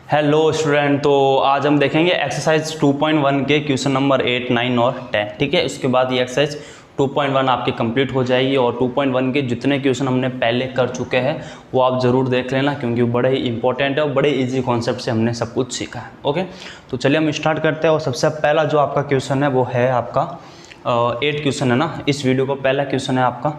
Hello student, तो आज हम देखेंगे एक्सरसाइज 2.1 के क्वेश्चन नंबर 8, 9 और 10। ठीक है, इसके बाद ये एक्सरसाइज 2.1 आपकी कंप्लीट हो जाएगी और 2.1 के जितने क्वेश्चन हमने पहले कर चुके हैं वो आप ज़रूर देख लेना, क्योंकि वो बड़े ही इंपॉर्टेंट है और बड़े इजी कॉन्सेप्ट से हमने सब कुछ सीखा है। ओके, तो चलिए हम स्टार्ट करते हैं। और सबसे पहला जो आपका क्वेश्चन है वो है आपका 8 क्वेश्चन है ना, इस वीडियो का पहला क्वेश्चन है आपका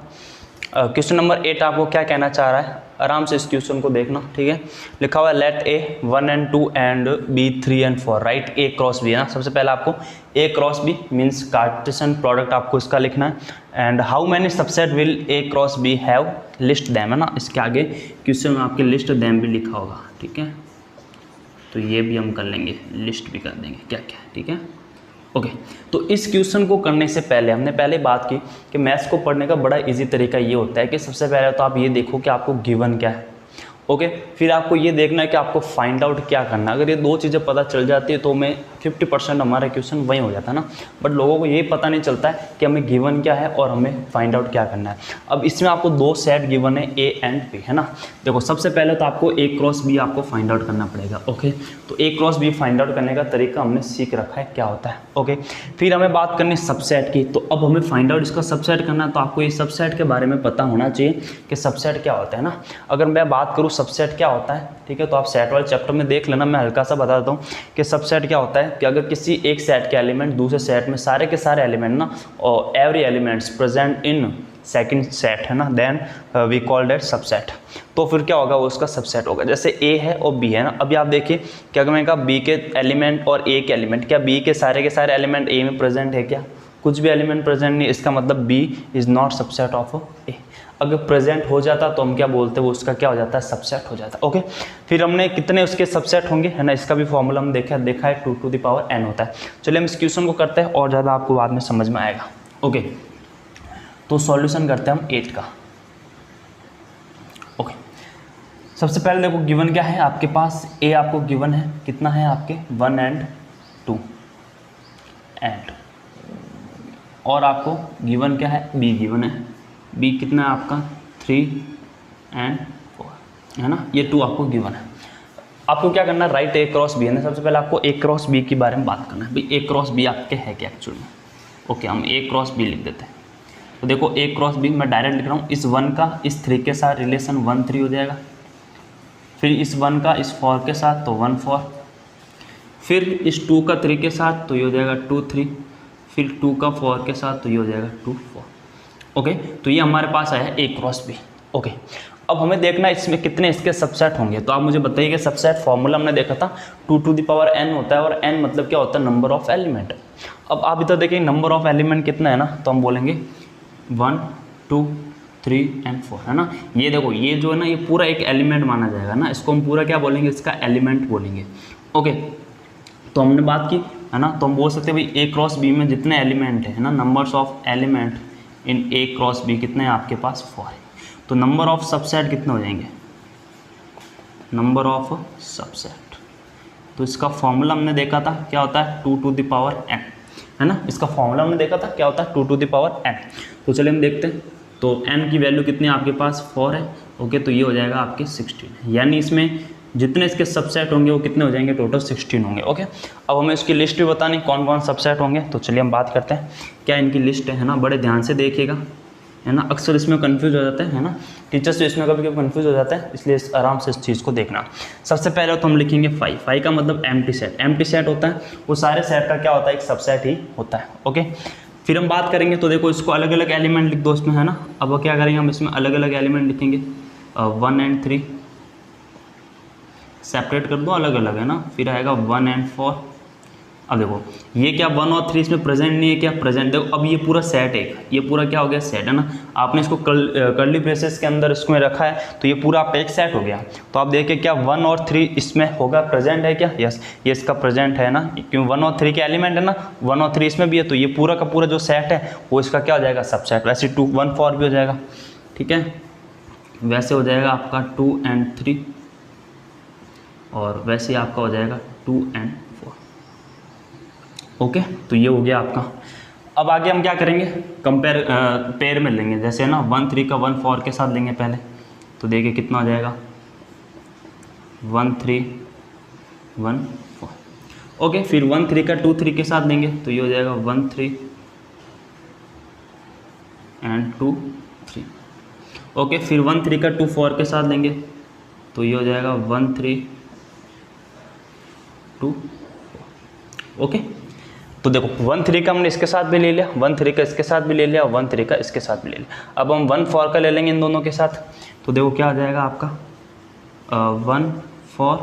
क्वेश्चन नंबर 8। आपको क्या कहना चाह रहा है, आराम से इस क्वेश्चन को देखना। ठीक है, लिखा हुआ है let A 1 and 2 and B 3 and 4 right A cross B है ना। सबसे पहले आपको A cross B means Cartesian product आपको इसका लिखना है। And how many subset will A cross B have, list them है ना। इसके आगे क्वेश्चन में आपके लिस्ट दैम भी लिखा होगा। ठीक है, तो ये भी हम कर लेंगे, लिस्ट भी कर देंगे क्या क्या। ठीक है, ओके तो इस क्वेश्चन को करने से पहले हमने पहले बात की कि मैथ्स को पढ़ने का बड़ा इजी तरीका ये होता है कि सबसे पहले तो आप ये देखो कि आपको गिवन क्या है। ओके, फिर आपको ये देखना है कि आपको फाइंड आउट क्या करना है। अगर ये दो चीज़ें पता चल जाती है तो हमें 50% हमारा क्वेश्चन वहीं हो जाता है ना। बट लोगों को ये पता नहीं चलता है कि हमें गिवन क्या है और हमें फाइंड आउट क्या करना है। अब इसमें आपको दो सेट गिवन है ए एंड बी है ना। देखो सबसे पहले तो आपको ए क्रॉस बी आपको फाइंड आउट करना पड़ेगा। ओके, तो ए क्रॉस बी फाइंड आउट करने का तरीका हमने सीख रखा है क्या होता है। ओके, फिर हमें बात करनी सबसेट की। तो अब हमें फाइंड आउट इसका सबसेट करना है, तो आपको ये सबसेट के बारे में पता होना चाहिए कि सबसेट क्या होता है ना। अगर मैं बात करूँ सबसेट क्या होता है, ठीक है, तो आप सेट वाले चैप्टर में देख लेना। मैं हल्का सा बता देता हूँ कि सबसेट क्या होता है कि अगर किसी एक सेट के एलिमेंट दूसरे सेट में सारे के सारे एलिमेंट ना और every elements present in second set है ना, then we call that subset. तो फिर क्या होगा, वो उसका सबसेट होगा। जैसे ए है और बी है ना। अभी आप देखिए कि अगर मैंने कहा बी के एलिमेंट और ए के एलिमेंट, क्या बी के सारे एलिमेंट ए में प्रेजेंट है क्या? कुछ भी एलिमेंट प्रेजेंट नहीं, इसका मतलब B is not subset of A. अगर प्रेजेंट हो जाता तो हम क्या बोलते हैं, वो उसका क्या हो जाता है, सबसेट हो जाता है। ओके, फिर हमने कितने उसके सबसेट होंगे है ना, इसका भी फॉर्मूला हम देखा है 2 to the power n होता है। चलिए हम इस क्वेश्चन को करते हैं और ज़्यादा आपको बाद में समझ में आएगा। ओके, तो सॉल्यूशन करते हैं हम 8 का। ओके, सबसे पहले देखो गिवन क्या है आपके पास, ए आपको गिवन है, कितना है आपके 1 and 2 एंड, और आपको गिवन क्या है, बी गिवन है। बी कितना है आपका 3 and 4 है ना, ये 2 आपको गिवन है। आपको क्या करना है, राइट ए क्रॉस बी है ना। सबसे पहले आपको ए क्रॉस बी के बारे में बात करना है। भाई ए क्रॉस बी आपके है क्या एक्चुअली में। ओके, हम ए क्रॉस बी लिख देते हैं। तो देखो ए क्रॉस बी मैं डायरेक्ट लिख रहा हूँ, इस 1 का इस 3 के साथ रिलेशन 1 3 हो जाएगा, फिर इस 1 का इस 4 के साथ तो 1 4, फिर इस 2 का 3 के साथ तो ये हो जाएगा 2 3, फिर 2 का 4 के साथ तो ये हो जाएगा 2 4। ओके, तो ये हमारे पास आया ए क्रॉस बी। ओके, अब हमें देखना है इसमें कितने इसके सबसेट होंगे। तो आप मुझे बताइए कि सबसेट फॉर्मूला हमने देखा था 2 to the power n होता है, और n मतलब क्या होता है, नंबर ऑफ एलिमेंट। अब आप इधर देखिए नंबर ऑफ एलिमेंट कितना है ना, तो हम बोलेंगे 1 2 3 and 4 है ना। ये देखो ये जो है ना, ये पूरा एक एलिमेंट माना जाएगा ना, इसको हम पूरा क्या बोलेंगे, इसका एलिमेंट बोलेंगे। ओके, तो हमने बात की है ना, तो हम बोल सकते हैं भाई ए क्रॉस बी में जितने एलिमेंट है ना, numbers of element in A cross B कितने हैं आपके पास 4 है। तो नंबर ऑफ सबसेट कितने हो जाएंगे, नंबर ऑफ सबसेट। तो इसका फॉर्मूला हमने देखा था क्या होता है, 2 to the power n है ना। इसका फॉर्मूला हमने देखा था क्या होता है, 2 to the power n। तो चलिए हम देखते हैं। तो n की वैल्यू कितनी है आपके पास 4 है। ओके, तो ये हो जाएगा आपके 16, यानी इसमें जितने इसके सबसेट होंगे वो कितने हो जाएंगे, टोटल 16 होंगे। ओके, अब हमें इसकी लिस्ट भी बतानी कौन कौन सबसेट होंगे। तो चलिए हम बात करते हैं क्या इनकी लिस्ट है ना, बड़े ध्यान से देखिएगा है ना। अक्सर इसमें कंफ्यूज हो जाते हैं ना, टीचर्स तो इसमें कभी कभी कंफ्यूज हो जाता है, इसलिए आराम से इस चीज़ को देखना। सबसे पहले तो हम लिखेंगे 5 का मतलब एम्प्टी सेट। एम्प्टी सेट होता है वो सारे सेट का क्या होता है, एक सबसेट ही होता है। ओके, फिर हम बात करेंगे तो देखो इसको अलग अलग एलिमेंट लिख दो इसमें है ना। अब क्या करेंगे, हम इसमें अलग अलग एलिमेंट लिखेंगे 1 and 3 सेपरेट कर दो अलग अलग है ना, फिर आएगा 1 and 4। अब देखो ये क्या 1 और 3 इसमें प्रेजेंट नहीं है क्या, प्रेजेंट। देखो अब ये पूरा सेट है, ये पूरा क्या हो गया, सेट है ना। आपने इसको कर्ली ब्रेसेस के अंदर इसमें रखा है तो ये पूरा आपका एक सेट हो गया। तो आप देखिए क्या 1 और 3 इसमें होगा, प्रेजेंट है क्या, यस ये इसका प्रेजेंट है ना, क्योंकि 1 और 3 के एलिमेंट है ना, 1 और 3 इसमें भी है, तो ये पूरा का पूरा जो सेट है वो इसका क्या हो जाएगा, सबसेट। वैसे 2 1 4 भी हो जाएगा, ठीक है, वैसे हो जाएगा आपका 2 and 3, और वैसे आपका हो जाएगा 2 and 4। ओके, तो ये हो गया आपका। अब आगे हम क्या करेंगे, कंपेयर पेयर में लेंगे। जैसे ना 1 3 का 1 4 के साथ लेंगे पहले, तो देखिए कितना हो जाएगा 1 3 1 4। ओके, फिर 1 3 का 2 3 के साथ लेंगे तो ये हो जाएगा 1 3 एंड 2 3। ओके, फिर 1 3 का 2 4 के साथ लेंगे तो ये हो जाएगा 1 3 2। ओके, तो देखो 1 3 का हमने इसके साथ भी ले लिया, 1 3 का इसके साथ भी ले लिया, 1 3 का इसके साथ भी ले लिया। अब हम 1 4 का ले लेंगे इन दोनों के साथ तो देखो क्या आ जाएगा आपका 1 4।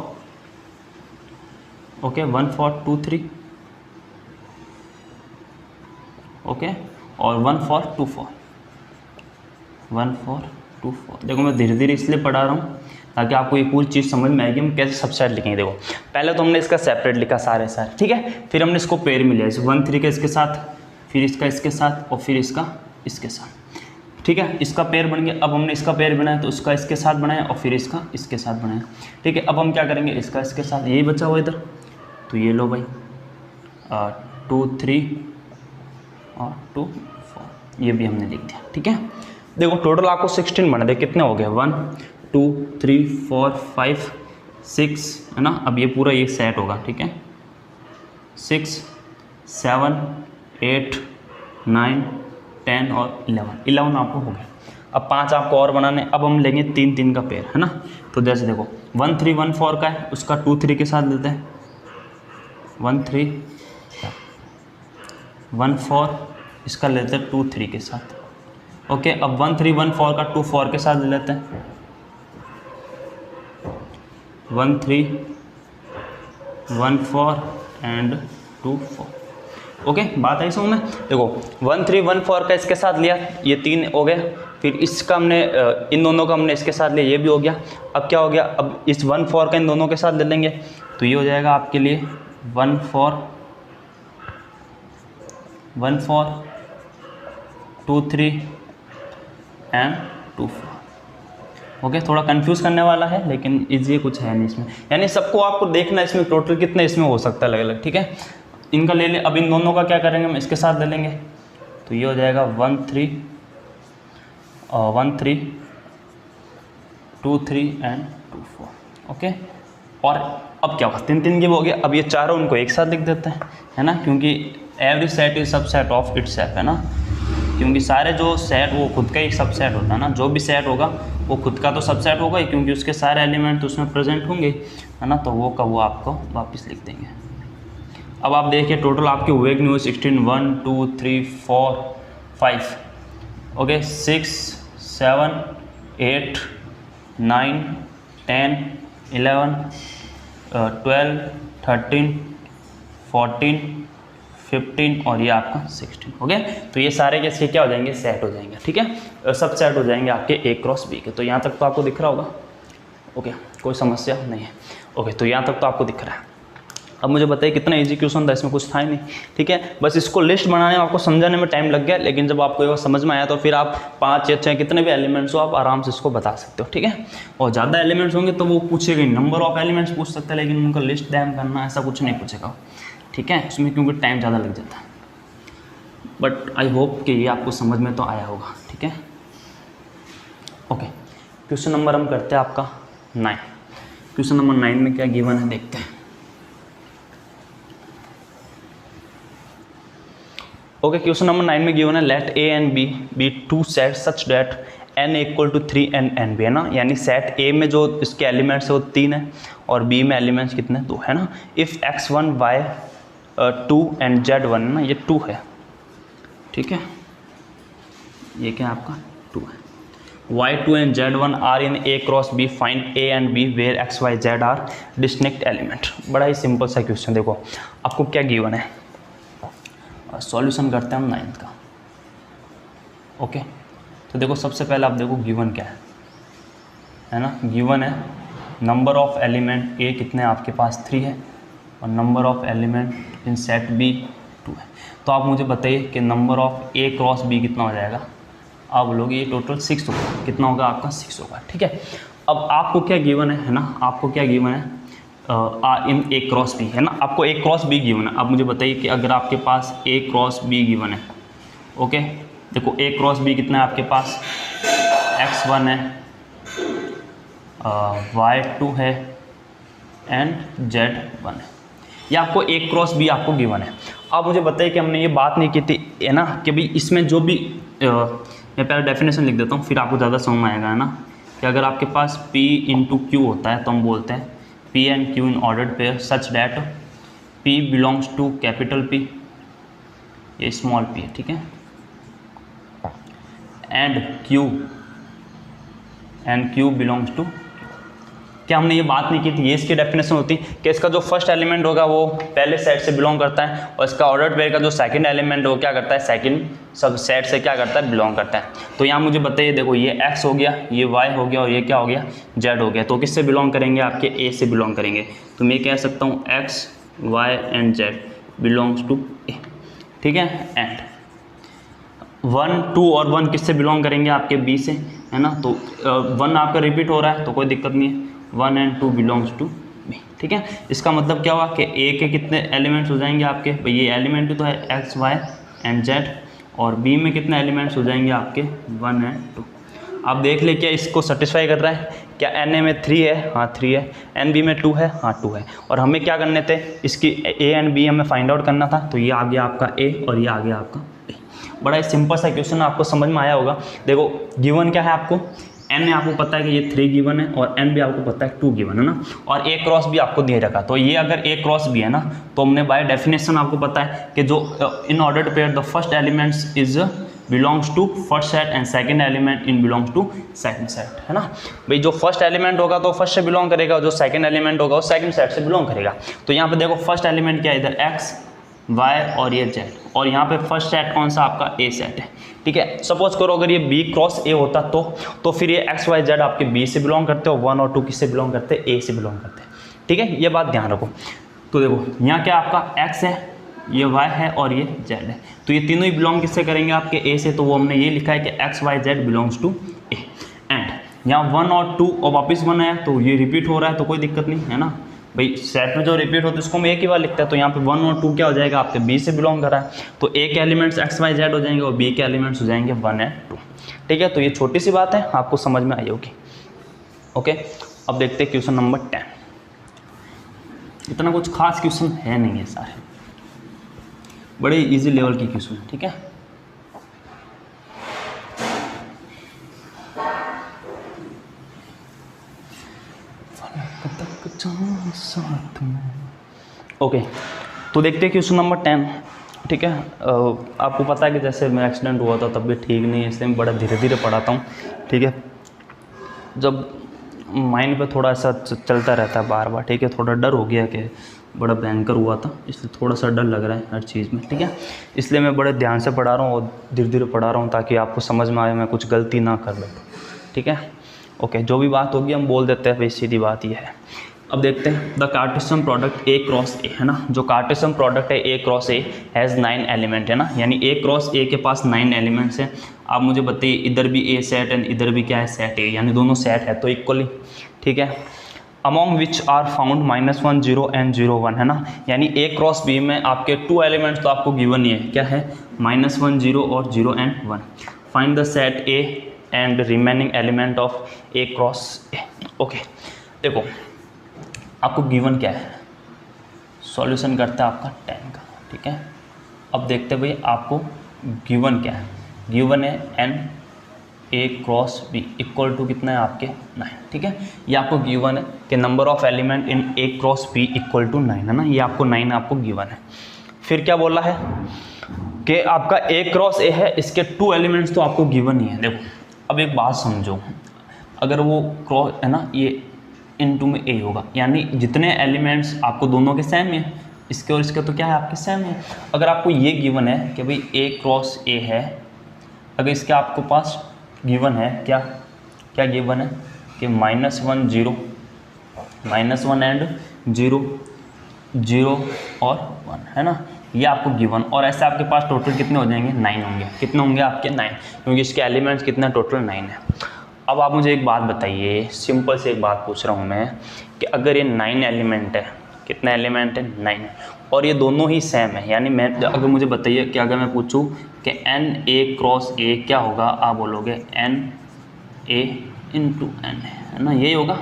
ओके, 1 4 2 3। ओके, और 1 4 2 4 1 4 2 4। देखो मैं धीरे धीरे इसलिए पढ़ा रहा हूँ ताकि आपको ये पूरी चीज़ समझ में आएगी हम कैसे सबसेट लिखेंगे। देखो पहले तो हमने इसका सेपरेट लिखा सारे, ठीक है, फिर हमने इसको पेयर में लिया, 1 3 का इसके साथ, फिर इसका इसके साथ और फिर इसका इसके साथ, ठीक है, इसका पेयर बन गया। अब हमने इसका पेयर बनाया तो उसका इसके साथ बनाया और फिर इसका इसके साथ बनाया, ठीक है। अब हम क्या करेंगे, इसका इसके साथ, यही बचा हुआ इधर, तो ये लो भाई 2 3 और 2 4, ये भी हमने लिख दिया, ठीक है। देखो टोटल आपको 16 बना दे, कितने हो गए 1 2 3 4 5 6, है ना। अब ये पूरा ये सेट होगा, ठीक है, 6 7 8 9 10 और 11 आपको हो गया। अब 5 आपको और बनाने, अब हम लेंगे 3 3 का पेयर, है ना। तो जैसे देखो 1 3 1 4 का है, उसका 2 3 के साथ लेते हैं, 1 3 1 4, इसका लेते हैं 2 3 के साथ। ओके, अब 1 3 1 4 का 2 4 के साथ ले लेते हैं, 1 3 1 4 एंड 2 4। ओके, बात आई समझ में। देखो 1 3 1 4 का इसके साथ लिया, ये 3 हो गया, फिर इसका हमने इन दोनों का हमने इसके साथ लिया, ये भी हो गया। अब क्या हो गया, अब इस 1 4 का इन दोनों के साथ ले लेंगे तो ये हो जाएगा आपके लिए 1 4 1 4 2 3 एंड 2 4। ओके, थोड़ा कंफ्यूज करने वाला है लेकिन इजी कुछ है नहीं इसमें, यानी सबको आपको देखना इसमें टोटल कितने इसमें हो सकता है अलग अलग, ठीक है। इनका ले ले, अब इन दोनों का क्या करेंगे, हम इसके साथ ले लेंगे तो ये हो जाएगा 1 3 1 3 2 3 एंड 2 4। ओके, और अब क्या होगा, 3 3 की हो गया। अब ये चारों उनको एक साथ लिख देते हैं, है ना, क्योंकि every set is subset of it self, है ना, क्योंकि सारे जो सेट वो खुद का ही सबसेट होता है ना, जो भी सेट होगा वो खुद का तो सबसेट होगा ही, क्योंकि उसके सारे एलिमेंट तो उसमें प्रेजेंट होंगे, है ना, तो वो का वो आपको वापस लिख देंगे। अब आप देखिए टोटल आपके हुए कि नहीं हुए, 16 1 2 3 4 5। ओके, 6 7 8 9 10 11 12 13 14 15 और ये आपका 16। ओके, तो ये सारे के इसके क्या हो जाएंगे, सेट हो जाएंगे, ठीक है, सब सेट हो जाएंगे आपके A क्रॉस B के। तो यहाँ तक तो आपको दिख रहा होगा, ओके, कोई समस्या नहीं है। ओके, तो यहाँ तक तो आपको दिख रहा है। अब मुझे बताइए कितना इजी क्वेश्चन था, इसमें कुछ था ही नहीं, ठीक है, बस इसको लिस्ट बनाने में आपको समझाने में टाइम लग गया, लेकिन जब आपको ये समझ में आया तो फिर आप 5 या 6 कितने भी एलिमेंट्स हो आप आराम से इसको बता सकते हो, ठीक है। और ज़्यादा एलिमेंट्स होंगे तो वो पूछेगा, नंबर ऑफ एलिमेंट्स पूछ सकते हैं, लेकिन उनको लिस्ट दैम करना ऐसा कुछ नहीं पूछेगा, ठीक है, उसमें क्योंकि टाइम ज़्यादा लग जाता है। बट आई होप कि ये आपको समझ में तो आया होगा, ठीक है। ओके, क्वेश्चन नंबर हम करते हैं आपका 9। क्वेश्चन नंबर 9 में क्या गिवन है देखते हैं। ओके, क्वेश्चन नंबर 9 में गिवन है let A and B B 2 set such that n equal to 3 and NB, है ना, यानी सेट A में जो इसके एलिमेंट्स है वो 3 है और B में एलिमेंट्स कितने 2, है ना। If x1 y 2 and z1, है ना, ये 2 है, ठीक है, ये क्या आपका 2 है। y2 and z1 are in A cross B, find A and B where x y z are distinct element. बड़ा ही सिंपल सा क्वेश्चन। देखो आपको क्या गिवन है, सॉल्यूशन करते हैं हम 9th का। ओके, तो देखो सबसे पहले आप देखो गिवन क्या है ना, गिवन है नंबर ऑफ एलिमेंट A कितने आपके पास 3 है और number of element in set B 2 है। तो आप मुझे बताइए कि number of A cross B कितना हो जाएगा। आप बोलोगे ये टोटल 6 होगा, कितना होगा आपका 6 होगा, ठीक है। अब आपको क्या गिवन है ना, आपको क्या गिवन है इन A क्रॉस B, है ना, आपको A क्रॉस B गिवन है। आप मुझे बताइए कि अगर आपके पास A क्रॉस B गिवन है, ओके, देखो A क्रॉस B कितना है आपके पास, x1 है, y2 है एंड Z1 है। ये आपको A क्रॉस B आपको गिवन है। अब मुझे बताइए कि हमने ये बात नहीं की थी है ना कि भाई इसमें जो भी मैं पहले डेफिनेशन लिख देता हूँ फिर आपको ज़्यादा समझ में आएगा, है ना, कि अगर आपके पास P इंटू Q होता है तो हम बोलते हैं P and Q in ordered pair such that P belongs to capital P, ये स्मॉल p है, ठीक है, एंड Q बिलोंग्स टू, क्या हमने ये बात नहीं की थी, ये इसकी डेफिनेशन होती कि इसका जो फर्स्ट एलिमेंट होगा वो पहले सेट से बिलोंग करता है और इसका ऑर्डर्ड पेयर का जो सेकंड एलिमेंट हो क्या करता है, सेकंड सब सेट से क्या करता है, बिलोंग करता है। तो यहाँ मुझे बताइए, देखो ये x हो गया, ये y हो गया और ये क्या हो गया, z हो गया। तो किससे बिलोंग करेंगे, आपके a से बिलोंग करेंगे। तो मैं कह सकता हूँ x y and z belongs to a, ठीक है। एंड 1 2 और 1 किससे बिलोंग करेंगे, आपके b से, है ना। तो 1 आपका रिपीट हो रहा है तो कोई दिक्कत नहीं है, 1 एंड 2 बिलोंग्स टू b, ठीक है। इसका मतलब क्या हुआ कि a के कितने एलिमेंट्स हो जाएंगे आपके, भाई ये एलिमेंट तो है x y एंड z, और b में कितने एलिमेंट्स हो जाएंगे आपके 1 एंड 2। आप देख ले क्या इसको सेटिस्फाई कर रहा है, क्या na में 3 है, हाँ 3 है, nb में 2 है, हाँ 2 है। और हमें क्या करने थे, इसकी a एंड b हमें फाइंड आउट करना था, तो ये आ गया आपका a और ये आ गया आपका b। बड़ा सिंपल सा क्वेश्चन, आपको समझ में आया होगा। देखो गिवन क्या है आपको, n आपको पता है कि ये 3 गिवन है और n भी आपको पता है 2 गिवन है ना, और a क्रॉस भी आपको दिए रखा। तो ये अगर a क्रॉस भी है ना, तो हमने बाय डेफिनेशन आपको पता है कि जो in order pair the first elements is belongs to first set and second element in belongs to second set, है ना। भाई जो फर्स्ट एलिमेंट होगा तो फर्स्ट से बिलोंग करेगा और जो सेकंड एलिमेंट होगा वो सेकंड सेट से बिलोंग करेगा। तो यहाँ पे देखो फर्स्ट एलिमेंट क्या है, इधर x y और ये z, और यहाँ पे फर्स्ट सेट कौन सा आपका a सेट है, ठीक है। सपोज करो अगर ये b क्रॉस a होता तो फिर ये x y z आपके b से बिलोंग करते हो, 1 और 2 किससे बिलोंग करते हैं, a से बिलोंग करते हैं, ठीक है। ये बात ध्यान रखो। तो देखो यहाँ क्या आपका x है, ये y है और ये z है, तो ये तीनों ही बिलोंग किससे करेंगे, आपके a से। तो वो हमने ये लिखा है कि x y z belongs to a। And यहाँ 1 और 2 और वापस 1 है तो ये रिपीट हो रहा है तो कोई दिक्कत नहीं, है ना। भाई सेट में जो रिपीट होता है उसको हम एक ही बार लिखते हैं। तो यहाँ पे 1 और 2 क्या हो जाएगा, आपके b से बिलोंग कर रहा है, तो a के एलिमेंट्स x y z हो जाएंगे और b के एलिमेंट्स हो जाएंगे 1 एंड 2, ठीक है। तो ये छोटी सी बात है, आपको समझ में आई होगी। ओके, अब देखते हैं क्वेश्चन नंबर 10। इतना कुछ खास क्वेश्चन है नहीं है, सारे बड़े इजी लेवल की क्वेश्चन है, ठीक है। ओके, तो देखते हैं क्वेश्चन नंबर 10, ठीक है। आपको पता है कि जैसे मैं एक्सीडेंट हुआ था तब भी ठीक नहीं है, इसलिए मैं बड़ा धीरे धीरे पढ़ाता हूँ, ठीक है। जब माइंड पे थोड़ा सा चलता रहता है बार बार, ठीक है, थोड़ा डर हो गया कि बड़ा भयंकर हुआ था, इसलिए थोड़ा सा डर लग रहा है हर चीज़ में, ठीक है। इसलिए मैं बड़े ध्यान से पढ़ा रहा हूँ और धीरे धीरे पढ़ा रहा हूँ ताकि आपको समझ में आए, मैं कुछ गलती ना कर बैठूँ, ठीक है। ओके, जो भी बात होगी हम बोल देते हैं, भाई सीधी बात ये है। अब देखते हैं the Cartesian product a cross a, है ना। जो कार्टेशियन प्रोडक्ट है a cross a has 9 element, है ना, यानी a क्रॉस a के पास 9 एलिमेंट्स हैं। आप मुझे बताइए, इधर भी a सेट एंड इधर भी क्या है, सेट a, यानी दोनों सेट है तो इक्वली, ठीक है। Among which are found -1 0 and 0 1, है ना, यानी a क्रॉस b में आपके 2 एलिमेंट्स तो आपको गिवन ही है, क्या है, -1 0 और 0 and 1। Find the set a and remaining element of a cross a। Okay, देखो आपको गिवन क्या है, सॉल्यूशन करता है आपका 10 का, ठीक है। अब देखते हैं भाई आपको गिवन क्या है, गिवन है n a cross b equal to कितना है आपके 9, ठीक है। ये आपको गिवन है कि number of element in a cross b equal to 9, है ना, ये आपको 9 आपको गिवन है। फिर क्या बोला है कि आपका a क्रॉस a है, इसके 2 एलिमेंट्स तो आपको गिवन ही है। देखो अब एक बात समझो, अगर वो क्रॉस है ना, ये इनटू में a होगा, यानी जितने एलिमेंट्स आपको दोनों के सेम है, इसके और इसके तो क्या है आपके सेम है। अगर आपको ये गिवन है कि भाई a क्रॉस a है, अगर इसके आपको पास गिवन है क्या क्या गिवन है कि -1 0 -1 एंड 0 0 और 1, है ना, ये आपको गिवन। और ऐसे आपके पास टोटल कितने हो जाएंगे, 9 होंगे। कितने होंगे आपके 9, क्योंकि इसके एलिमेंट्स कितना टोटल 9 है। अब आप मुझे एक बात बताइए, सिंपल से एक बात पूछ रहा हूँ मैं कि अगर ये 9 एलिमेंट है, कितना एलिमेंट है 9, और ये दोनों ही सेम है, यानी मैं अगर मुझे बताइए कि अगर मैं पूछूं कि n a क्रॉस a क्या होगा, आप बोलोगे n a इंटू n, है ना, यही होगा।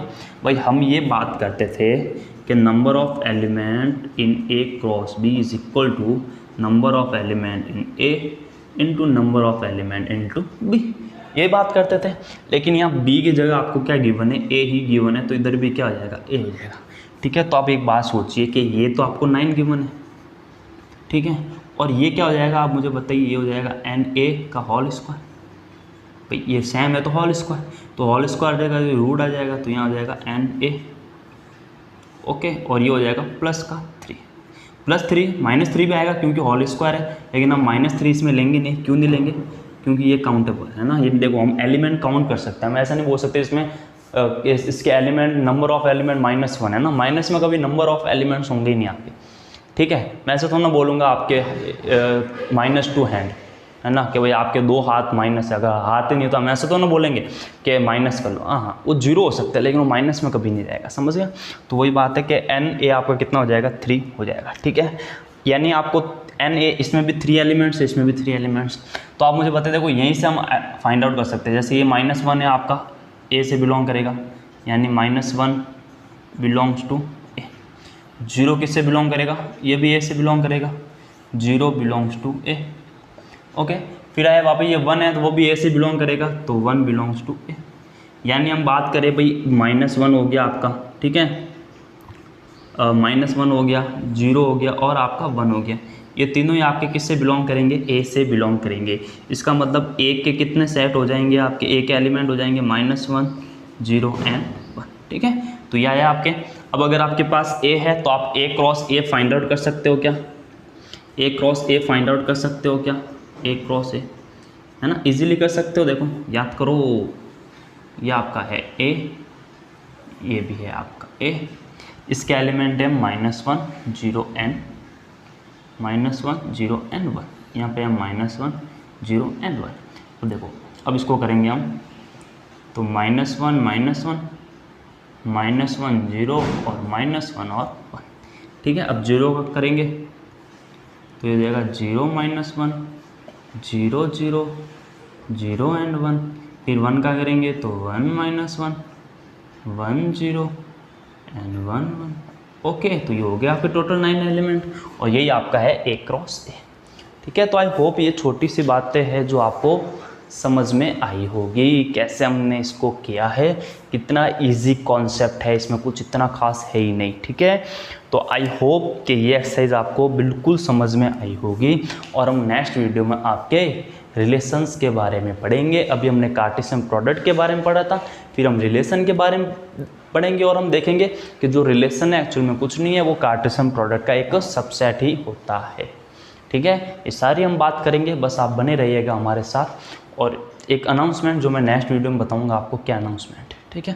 भाई हम ये बात करते थे कि number of element in A cross B is equal to number of element in A into number of element into B, ये बात करते थे। लेकिन यहाँ बी की जगह आपको क्या गिवन है, ए ही गिवन है, तो इधर भी क्या हो जाएगा, ए हो जाएगा। ठीक है, तो आप एक बात सोचिए कि ये तो आपको 9 गिवन है, ठीक है, और ये क्या हो जाएगा आप मुझे बताइए, ये हो जाएगा एन ए का होल स्क्वायर। भाई ये सेम है तो होल स्क्वायर, तो होल स्क्वायर रहेगा तो रूट आ जाएगा, तो यहाँ हो जाएगा एन ए, ओके, और ये हो जाएगा प्लस का 3, +3 -3 भी आएगा क्योंकि होल स्क्वायर है, लेकिन हम -3 इसमें लेंगे नहीं। क्यों नहीं लेंगे, क्योंकि ये काउंटेबल है ना। ये देखो हम एलिमेंट काउंट कर सकते हैं, हम ऐसा नहीं बोल सकते इसमें इसके एलिमेंट नंबर ऑफ एलिमेंट -1 है ना, माइनस में कभी नंबर ऑफ एलिमेंट्स होंगे ही नहीं आपके। ठीक है, मैं ऐसे तो ना बोलूँगा आपके -2 हैंड है ना, कि भाई आपके 2 हाथ माइनस है, अगर हाथ ही नहीं तो हम ऐसे तो ना बोलेंगे कि माइनस कर लो। हाँ, वो 0 हो सकता है लेकिन वो माइनस में कभी नहीं जाएगा, समझ गया। तो वही बात है कि एन ए आपका कितना हो जाएगा, 3 हो जाएगा। ठीक है, यानी आपको एन ए, इसमें भी 3 एलिमेंट्स है, इसमें भी 3 एलिमेंट्स। तो आप मुझे बताइए, देखो यहीं से हम फाइंड आउट कर सकते हैं। जैसे ये -1 है आपका, ए से बिलोंग करेगा, यानी -1 बिलोंग्स टू ए। 0 किससे बिलोंग करेगा, ये भी ए से बिलोंग करेगा, 0 बिलोंग्स टू ए। ओके, फिर आया वापस ये 1 है तो वो भी ए से बिलोंग करेगा, तो 1 बिलोंग्स टू ए। यानी हम बात करें भाई -1 हो गया आपका, ठीक है, -1 हो गया, 0 हो गया और आपका 1 हो गया। ये तीनों ही आपके किससे बिलोंग करेंगे, ए से बिलोंग करेंगे। इसका मतलब ए के कितने सेट हो जाएंगे आपके, ए के एलिमेंट हो जाएंगे -1, 0 एंड 1। ठीक है, तो यह है आपके। अब अगर आपके पास ए है तो आप ए क्रॉस ए फाइंड आउट कर सकते हो क्या, ए क्रॉस ए फाइंड आउट कर सकते हो क्या, ए क्रॉस ए, है ना, इजीली कर सकते हो। देखो याद करो, ये आपका है ए, ये भी है आपका ए, इसके एलिमेंट है -1, 0 एंड -1, 0 एंड 1, यहाँ पे है -1, 0 एंड 1। तो देखो अब इसको करेंगे हम, तो -1 -1 -1 0 और -1 और 1। ठीक है, अब 0 का करेंगे तो ये जाएगा 0 -1 0 0 0 एंड 1। फिर 1 का करेंगे तो 1 -1 1 0 एंड 1 1। ओके, तो ये हो गया आपके टोटल 9 एलिमेंट, और यही आपका है ए क्रॉस ए। ठीक है, तो आई होप ये छोटी सी बातें हैं जो आपको समझ में आई होगी, कैसे हमने इसको किया है, कितना इजी कॉन्सेप्ट है, इसमें कुछ इतना खास है ही नहीं। ठीक है, तो आई होप कि ये एक्सरसाइज आपको बिल्कुल समझ में आई होगी, और हम नेक्स्ट वीडियो में आपके रिलेशंस के बारे में पढ़ेंगे। अभी हमने कार्टेशियन प्रोडक्ट के बारे में पढ़ा था, फिर हम रिलेशन के बारे में पढ़ेंगे, और हम देखेंगे कि जो रिलेशन है एक्चुअल में कुछ नहीं है, वो कार्टेशियन प्रोडक्ट का एक सबसेट ही होता है। ठीक है, ये सारी हम बात करेंगे, बस आप बने रहिएगा हमारे साथ। और एक अनाउंसमेंट जो मैं नेक्स्ट वीडियो में बताऊंगा आपको, क्या अनाउंसमेंट है। ठीक है।